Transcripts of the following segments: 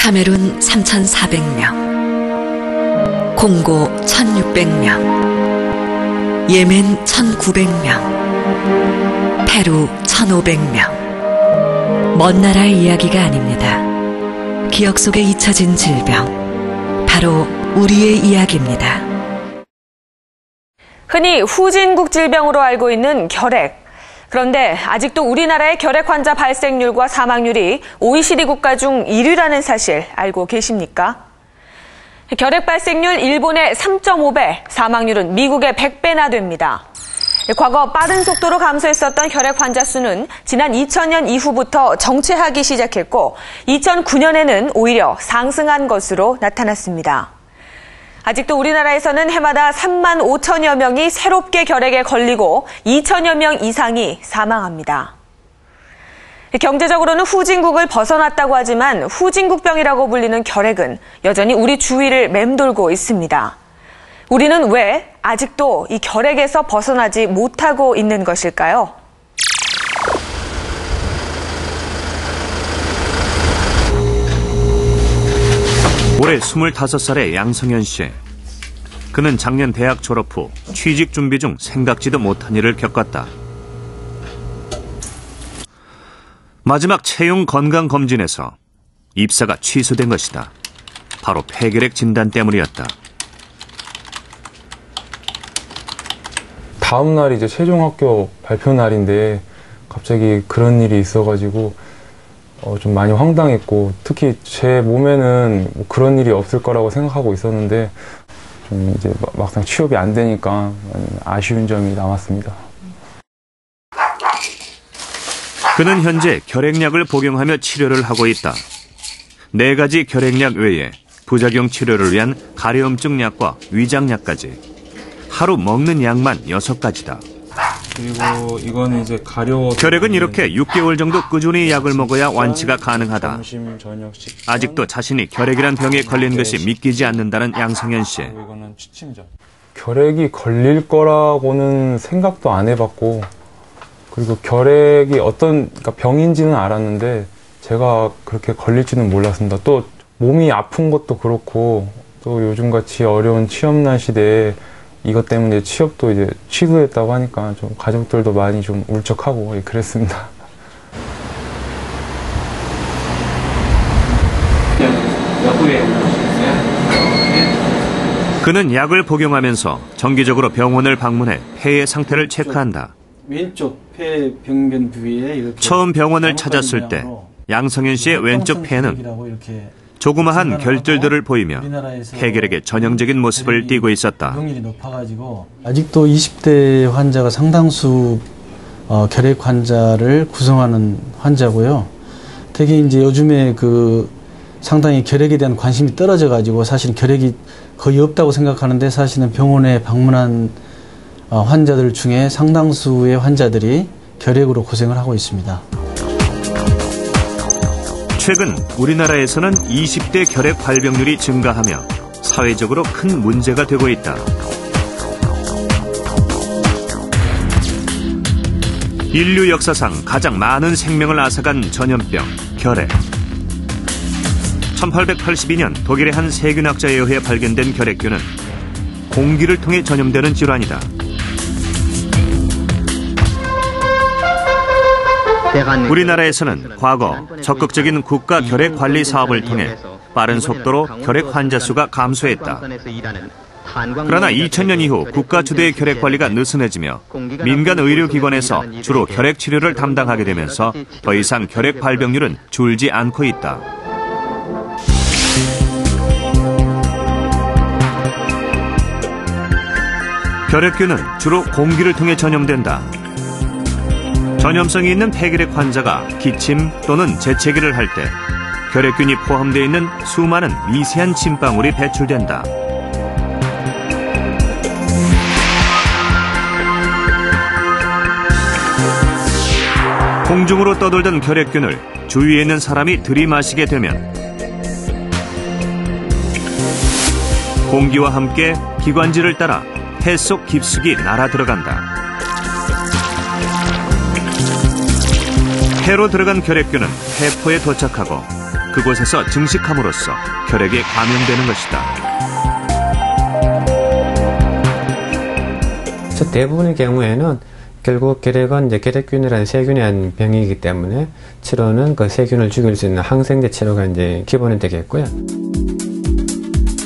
카메룬 3,400명, 콩고 1,600명, 예멘 1,900명, 페루 1,500명. 먼 나라의 이야기가 아닙니다. 기억 속에 잊혀진 질병, 바로 우리의 이야기입니다. 흔히 후진국 질병으로 알고 있는 결핵. 그런데 아직도 우리나라의 결핵 환자 발생률과 사망률이 OECD 국가 중 1위라는 사실 알고 계십니까? 결핵 발생률 일본의 3.5배, 사망률은 미국의 100배나 됩니다. 과거 빠른 속도로 감소했었던 결핵 환자 수는 지난 2000년 이후부터 정체하기 시작했고 2009년에는 오히려 상승한 것으로 나타났습니다. 아직도 우리나라에서는 해마다 3만 5천여 명이 새롭게 결핵에 걸리고 2천여 명 이상이 사망합니다. 경제적으로는 후진국을 벗어났다고 하지만 후진국병이라고 불리는 결핵은 여전히 우리 주위를 맴돌고 있습니다. 우리는 왜 아직도 이 결핵에서 벗어나지 못하고 있는 것일까요? 올해 25살의 양성현 씨. 그는 작년 대학 졸업 후 취직 준비 중 생각지도 못한 일을 겪었다. 마지막 채용 건강검진에서 입사가 취소된 것이다. 바로 폐결핵 진단 때문이었다. 다음 날이 이제 최종 학교 발표 날인데 갑자기 그런 일이 있어가지고 좀 많이 황당했고, 특히 제 몸에는 뭐 그런 일이 없을 거라고 생각하고 있었는데 좀 이제 막상 취업이 안 되니까 아쉬운 점이 남았습니다. 그는 현재 결핵약을 복용하며 치료를 하고 있다. 4가지 결핵약 외에 부작용 치료를 위한 가려움증 약과 위장약까지 하루 먹는 약만 6가지다. 그리고 이거는 이제 결핵은 이렇게 6개월 정도 꾸준히 약을 먹어야 완치가 가능하다. 아직도 자신이 결핵이란 병에 걸린 것이 믿기지 않는다는 양성현 씨. 결핵이 걸릴 거라고는 생각도 안 해봤고, 그리고 결핵이 어떤 병인지는 알았는데 제가 그렇게 걸릴지는 몰랐습니다. 또 몸이 아픈 것도 그렇고, 또 요즘같이 어려운 취업난 시대에 이것 때문에 취업도 이제 취소했다고 하니까 좀 가족들도 많이 좀 울적하고 그랬습니다. 그는 약을 복용하면서 정기적으로 병원을 방문해 폐의 상태를 체크한다. 왼쪽 폐 병변 부위에 이렇게 처음 병원을 찾았을 때 양성현 씨의 왼쪽 폐는 조그마한 결절들을 보이며 폐결핵의 전형적인 모습을 띠고 있었다. 아직도 20대 환자가 상당수 결핵 환자를 구성하는 환자고요. 되게 이제 요즘에 상당히 결핵에 대한 관심이 떨어져가지고 사실 결핵이 거의 없다고 생각하는데, 사실은 병원에 방문한 환자들 중에 상당수의 환자들이 결핵으로 고생을 하고 있습니다. 최근 우리나라에서는 20대 결핵 발병률이 증가하며 사회적으로 큰 문제가 되고 있다. 인류 역사상 가장 많은 생명을 앗아간 전염병, 결핵. 1882년 독일의 한 세균학자에 의해 발견된 결핵균은 공기를 통해 전염되는 질환이다. 우리나라에서는 과거 적극적인 국가 결핵 관리 사업을 통해 빠른 속도로 결핵 환자 수가 감소했다. 그러나 2000년 이후 국가 주도의 결핵 관리가 느슨해지며 민간 의료기관에서 주로 결핵 치료를 담당하게 되면서 더 이상 결핵 발병률은 줄지 않고 있다. 결핵균은 주로 공기를 통해 전염된다. 전염성이 있는 폐결핵 환자가 기침 또는 재채기를 할 때 결핵균이 포함되어 있는 수많은 미세한 침방울이 배출된다. 공중으로 떠돌던 결핵균을 주위에 있는 사람이 들이마시게 되면 공기와 함께 기관지를 따라 폐 속 깊숙이 날아 들어간다. 폐로 들어간 결핵균은 폐포에 도착하고 그곳에서 증식함으로써 결핵에 감염되는 것이다. 대부분의 경우에는 결국 결핵은 이제 결핵균이라는 세균에 의한 병이기 때문에 치료는 그 세균을 죽일 수 있는 항생제 치료가 이제 기본이 되겠고요.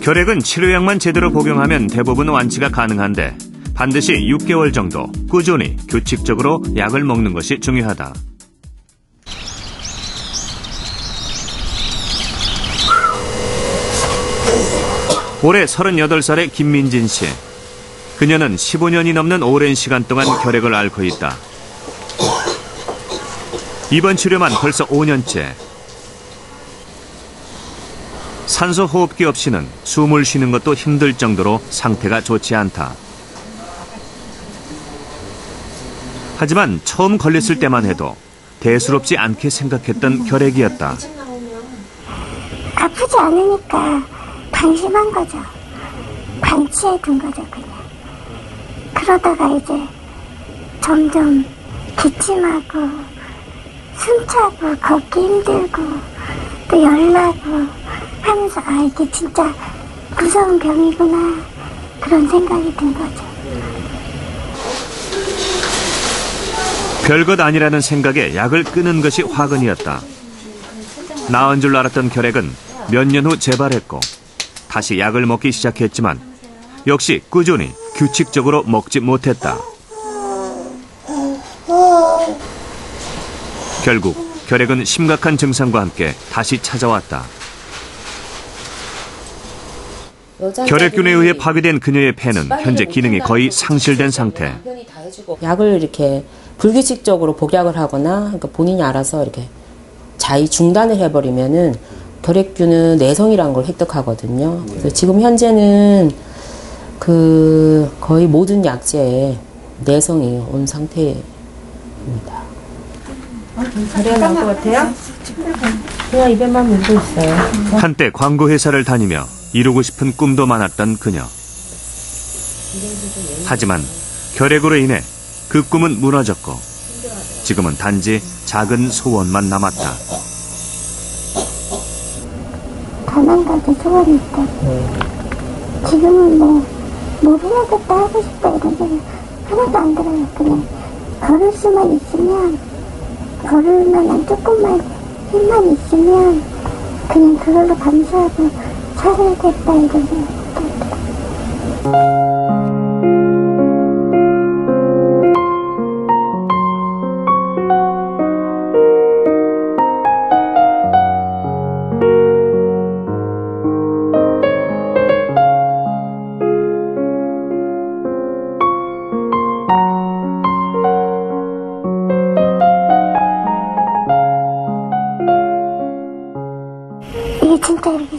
결핵은 치료약만 제대로 복용하면 대부분 완치가 가능한데 반드시 6개월 정도 꾸준히 규칙적으로 약을 먹는 것이 중요하다. 올해 38살의 김민진 씨. 그녀는 15년이 넘는 오랜 시간 동안 결핵을 앓고 있다. 입원 치료만 벌써 5년째. 산소 호흡기 없이는 숨을 쉬는 것도 힘들 정도로 상태가 좋지 않다. 하지만 처음 걸렸을 때만 해도 대수롭지 않게 생각했던 결핵이었다. 아프지 않으니까 방심한 거죠. 방치해둔 거죠, 그냥. 그러다가 이제 점점 기침하고 숨차고 걷기 힘들고 또 열나고 하면서 아, 이게 진짜 무서운 병이구나 그런 생각이 든 거죠. 별것 아니라는 생각에 약을 끊은 것이 화근이었다. 나은 줄 알았던 결핵은 몇 년 후 재발했고 다시 약을 먹기 시작했지만 역시 꾸준히 규칙적으로 먹지 못했다. 결국 결핵은 심각한 증상과 함께 다시 찾아왔다. 결핵균에 의해 파괴된 그녀의 폐는 현재 기능이 거의 상실된 상태. 약을 이렇게 불규칙적으로 복약을 하거나 그러니까 본인이 알아서 이렇게 자의 중단을 해버리면은 결핵균은 내성이라는 걸 획득하거든요. 그래서 지금 현재는 그 거의 모든 약제에 내성이 온 상태입니다. 다리가 나올 것 같아요? 그냥 입에만 물고 있어요. 한때 광고회사를 다니며 이루고 싶은 꿈도 많았던 그녀. 하지만 결핵으로 인해 그 꿈은 무너졌고 지금은 단지 작은 소원만 남았다. 단 한 가지 소원이 있다. 지금은 뭐 모르겠다 하고 싶다 이런 생각 하나도 안 들어요. 그냥 걸을 수만 있으면 걸을 만한 조금만 힘만 있으면 그냥 그걸로 감사하고 살아야겠다 이런 생각. 이게 진짜 이렇게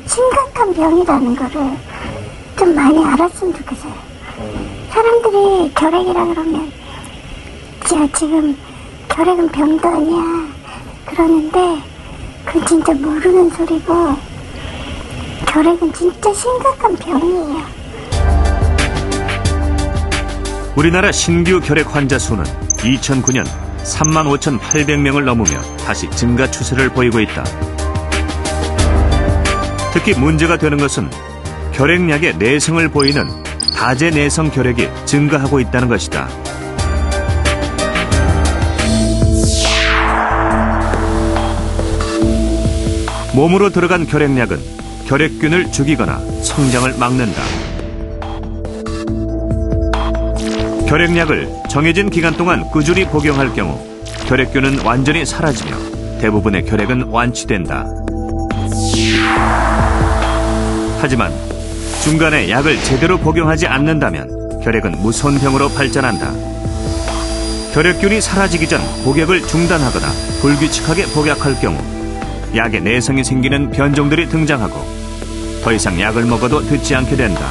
심각한 병이라는 거를 좀 많이 알았으면 좋겠어요. 사람들이 결핵이라 그러면 지금 결핵은 병도 아니야 그러는데 그건 진짜 모르는 소리고 결핵은 진짜 심각한 병이에요. 우리나라 신규 결핵 환자 수는 2009년 35,800명을 넘으며 다시 증가 추세를 보이고 있다. 특히 문제가 되는 것은 결핵약의 내성을 보이는 다제내성 결핵이 증가하고 있다는 것이다. 몸으로 들어간 결핵약은 결핵균을 죽이거나 성장을 막는다. 결핵약을 정해진 기간 동안 꾸준히 복용할 경우 결핵균은 완전히 사라지며 대부분의 결핵은 완치된다. 하지만 중간에 약을 제대로 복용하지 않는다면 결핵은 무서운 병으로 발전한다. 결핵균이 사라지기 전 복약을 중단하거나 불규칙하게 복약할 경우 약에 내성이 생기는 변종들이 등장하고 더 이상 약을 먹어도 듣지 않게 된다.